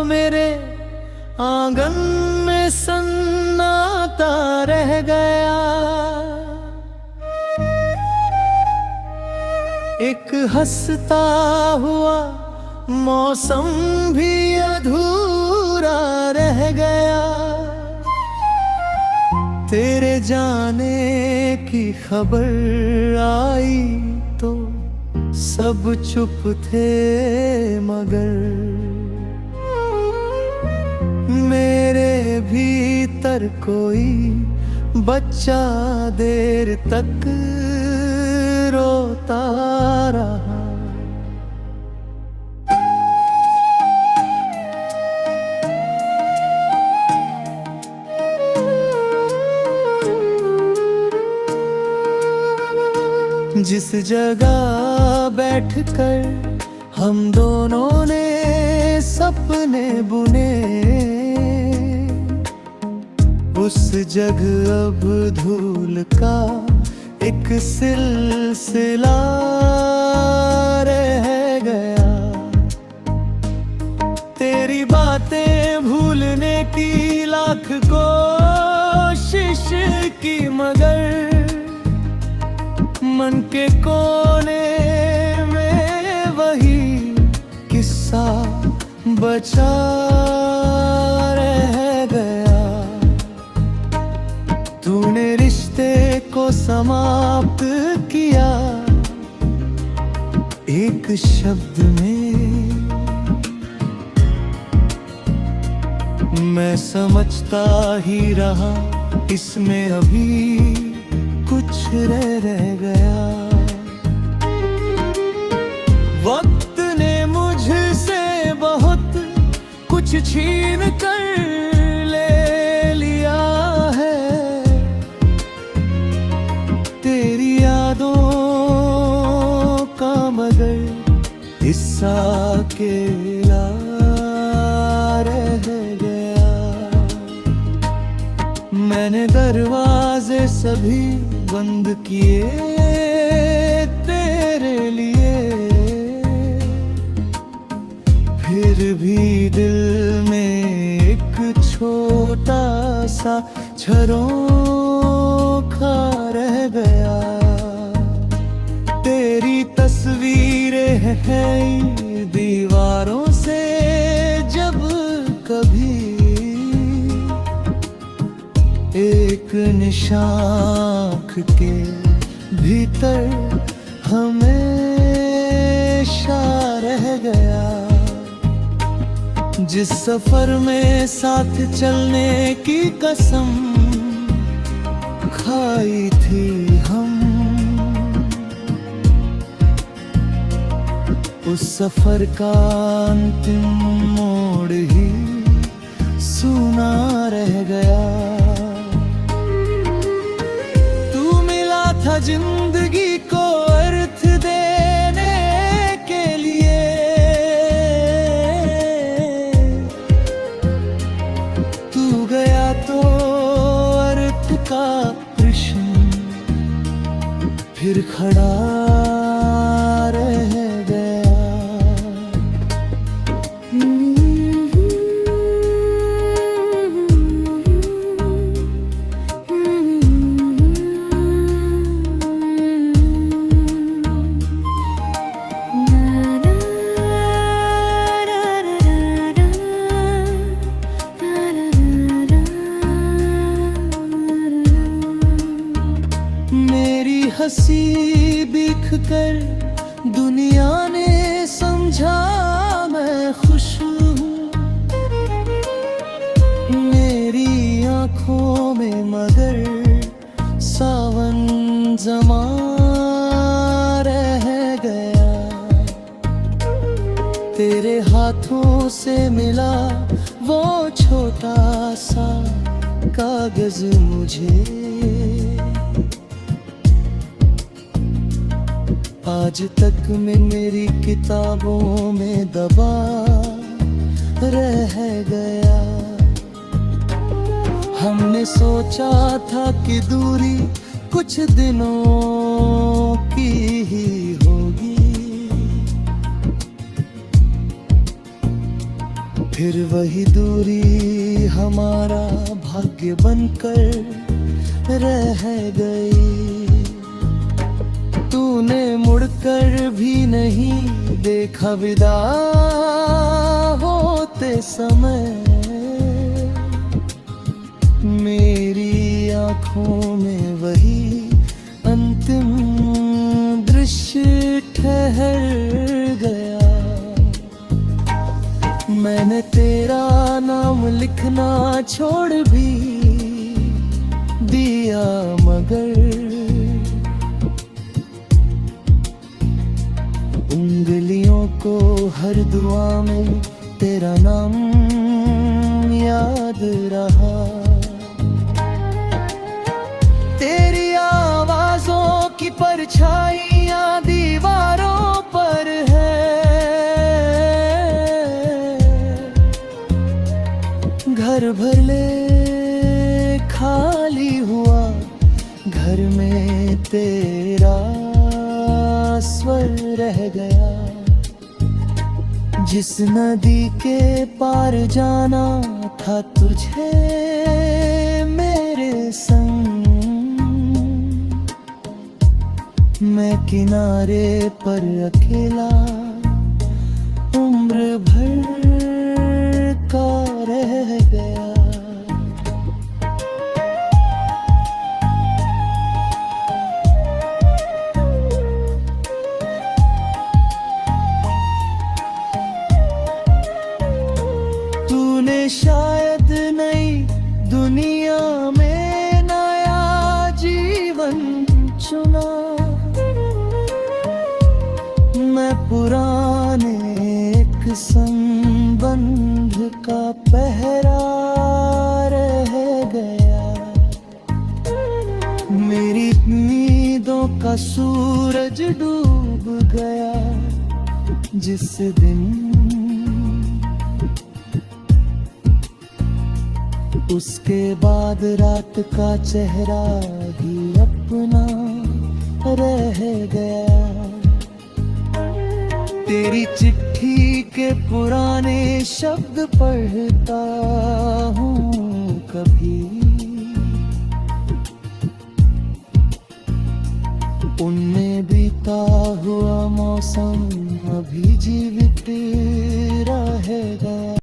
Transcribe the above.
मेरे आंगन में सन्नाटा रह गया। एक हंसता हुआ मौसम भी अधूरा रह गया। तेरे जाने की खबर आई तो सब चुप थे, मगर मेरे भीतर कोई बच्चा देर तक रोता रहा। जिस जगह बैठकर हम दोनों ने सपने बुने, उस जगह अब धूल का एक सिलसिला रह गया। तेरी बातें भूलने की लाख कोशिश की, मगर मन के कोने में वही किस्सा बचा रह गया। तूने रिश्ते को समाप्त किया एक शब्द में। मैं समझता ही रहा इसमें अभी कुछ रह गया। वक्त ने मुझसे बहुत कुछ छीन कर ले लिया है। तेरी यादों का मगर हिस्सा अकेला रह गया। मैंने दरवाजे सभी बंद किए तेरे लिए, फिर भी दिल में एक छोटा सा झरोखा रह गया। तेरी तस्वीरें हैं दीवारों से, जब कभी एक निशाख के भीतर हमेशा रह गया। जिस सफर में साथ चलने की कसम खाई थी हम, उस सफर का अंतिम मोड़ ही सूना रह गया। था जिंदगी को अर्थ देने के लिए, तू गया तो अर्थ का प्रश्न फिर खड़ा रह गया। हंसी बिख कर दुनिया ने समझा मैं खुश हूँ। मेरी आँखों में मगर सावन जमा रह गया। तेरे हाथों से मिला वो छोटा सा कागज मुझे, आज तक में मेरी किताबों में दबा रह गया। हमने सोचा था कि दूरी कुछ दिनों की ही होगी, फिर वही दूरी हमारा भाग्य बनकर रह गई। तूने मुड़कर भी नहीं देखा विदा होते समय। मेरी आँखों में वही अंतिम दृश्य ठहर गया। मैंने तेरा नाम लिखना छोड़ भी दिया, मगर उंगलियों को हर दुआ में तेरा नाम याद रहा। तेरी आवाज़ों की परछाइयाँ दीवारों पर है। घर भर ले खाली हुआ, घर में तेरा स्वर रह गया। जिस नदी के पार जाना था तुझे मेरे संग, मैं किनारे पर अकेला उम्र भर का रह गया। तूने शायद नई दुनिया में नया जीवन चुना, मैं पुराने एक संबंध का पहरा रह गया। मेरी उम्मीदों का सूरज डूब गया जिस दिन। उसके बाद रात का चेहरा ही अपना रह गया। तेरी चिट्ठी के पुराने शब्द पढ़ता हूँ कभी, उनमें बीता हुआ मौसम अभी जीवित रह गया।